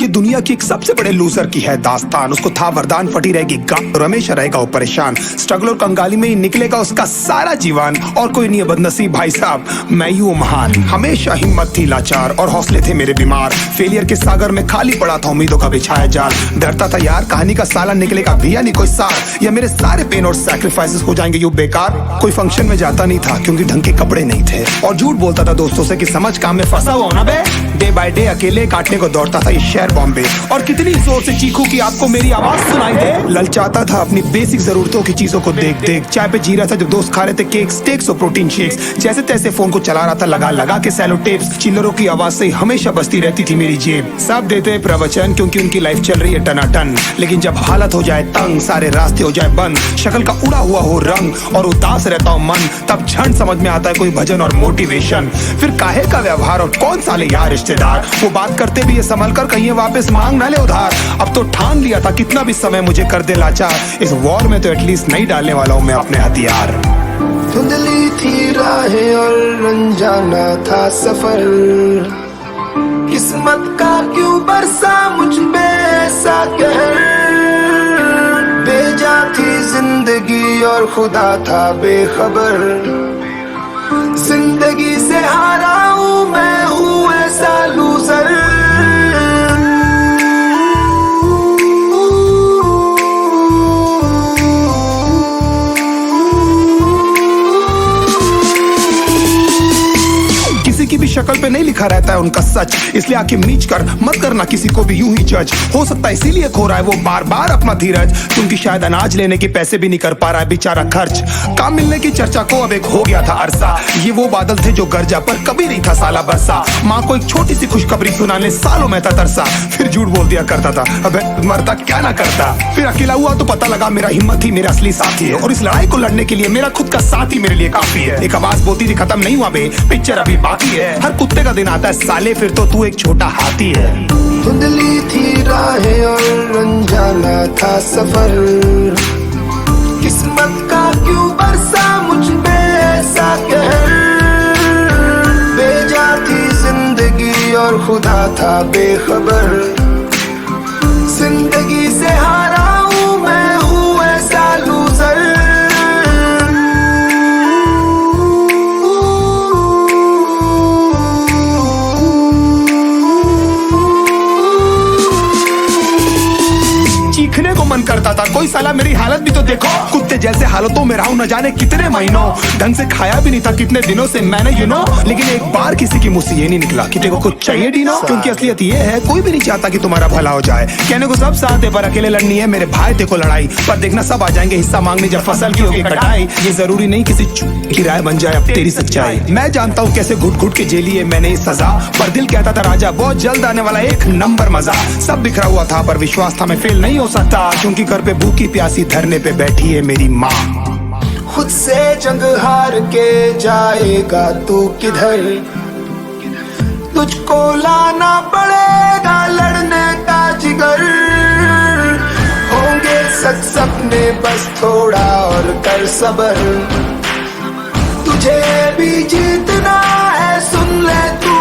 ये दुनिया की एक सबसे बड़े लूजर की है दास्तान। उसको था वरदान, फटी रहेगी गांठ और हमेशा रहेगा वो परेशान। स्ट्रगल और कंगाली में ही निकलेगा उसका सारा जीवन। और कोई नहीं है बदनसीब भाई साहब, मैं ही हूँ महान। हमेशा हिम्मत थी लाचार और हौसले थे मेरे बीमार। फेलियर के सागर में खाली पड़ा था उम्मीदों का बिछाया जाल। डरता था यार कहानी का साला निकलेगा भैया नहीं कोई सार, या मेरे सारे पेन और सैक्रिफाइसेस हो जाएंगे यूं बेकार। कोई फंक्शन में जाता नहीं था क्योंकि ढंग के कपड़े नहीं थे, और झूठ बोलता था दोस्तों से कि समझ काम में फंसा हुआ ना बे। डे बाय डे अकेले काटने को दौड़ता था ये शहर बॉम्बे। और कितनी जोर से चीखूं कि आपको मेरी आवाज सुनाई दे। ललचाता था अपनी बेसिक जरूरतों की चीजों को देख देख। चाय पे जी रहा था जब दोस्त खा रहे थे केक, स्टेक्स और प्रोटीन शेक्स। जैसे तैसे फोन को चला रहा था लगा लगा के सेलो टेप्स। चिल्लरों की आवाज से हमेशा बजती रहती थी मेरी जेब। सब देते प्रवचन क्योंकि उनकी लाइफ चल रही है टनाटन, लेकिन जब हालत हो जाए तंग, सारे रास्ते हो जाए बंद, शक्ल का उड़ा हुआ हो रंग और उदास रहता हो मन, तब क्षण समझ में आता है कोई भजन और मोटिवेशन। फिर काहे का व्यवहार और कौन साले यार रिश्तेदार, वो बात करते भी ये संभल कर कहीं वापस मांग ना ले उधार। अब तो ठान लिया था कितना भी समय मुझे कर दे लाचार, इस वॉर में तो एटलीस्ट नहीं डालने वाला हूँ मैं अपने हथियार। धुंधली थी राहें और अनजाना था सफर, किस्मत का क्यों बरसा मुझ पे ऐसा कहर। भेजा थी जिंदगी और खुदा था बेखबर, जिंदगी से हारा हूँ मैं हूँ ऐसा लूजर। किसी की भी शक्ल पे नहीं लिखा रहता है उनका सच, इसलिए आंखें मीच कर मत करना किसी को भी यूं ही जज। हो सकता है इसीलिए खो रहा है वो बार बार अपना धीरज, क्योंकि शायद अनाज लेने के पैसे भी नहीं कर पा रहा है बेचारा खर्च। काम मिलने की चर्चा को अब एक हो गया था अरसा, ये वो बादल थे जो गरजा पर कभी नहीं था साला बरसा। माँ को एक छोटी सी खुशखबरी सुनाने सालों में था तरसा, फिर झूठ बोल दिया करता था अबे मरता क्या ना करता। फिर अकेला हुआ तो पता लगा मेरा हिम्मत ही मेरा असली साथी है, और इस लड़ाई को लड़ने के लिए मेरा खुद का साथ ही मेरे लिए काफी है। एक आवाज बोलती थी खत्म नहीं हुआ बे, पिक्चर अभी बाकी है। हर कुत्ते का दिन आता है साले, फिर तो तू एक छोटा हाथी है। धुंधली थी राहें और अनजाना था सफर, किस्मत का क्यों बरसा मुझ पे ऐसा कहर। भेजा थी जिंदगी और खुदा था बेखबर, जिंदगी से हारा हूँ मैं हूँ ऐसा लूजर। चीखने को मन करता था कोई साला मेरी हालत भी तो देखो। कुत्ते जैसे हालतों में रहा हूं न जाने कितने महीनों, ढंग से खाया भी नहीं था कितने दिनों से मैंने लेकिन एक बार किसी की मुंह से ये नहीं निकला कि तेरे को कुछ चाहिए डीनो। क्योंकि असलियत ये है कोई भी नहीं चाहता कि तुम्हारा भला हो जाए। कहने को सब साथ है पर अकेले लड़नी है मेरे भाई देखो लड़ाई, पर देखना सब आ जाएंगे हिस्सा मांगने जब फसल की होगी कटाई। ये जरूरी नहीं किसी की राय बन जाए अब तेरी सच्चाई। मैं जानता हूँ कैसे घुट घुट के झेली है मैंने सजा, पर दिल कहता था राजा बहुत जल्द आने वाला एक नंबर मजा। सब बिखरा हुआ था पर विश्वास था मैं फेल नहीं हो सकता, क्योंकि घर पे भूखी प्यासी धरने पे बैठी है मेरी माँ। खुद से जंग हार के जाएगा तू किधर, तुझको लाना पड़ेगा लड़ने का जिगर। होंगे सच सपने बस थोड़ा और कर सबर, तुझे भी जीतना है सुन ले तू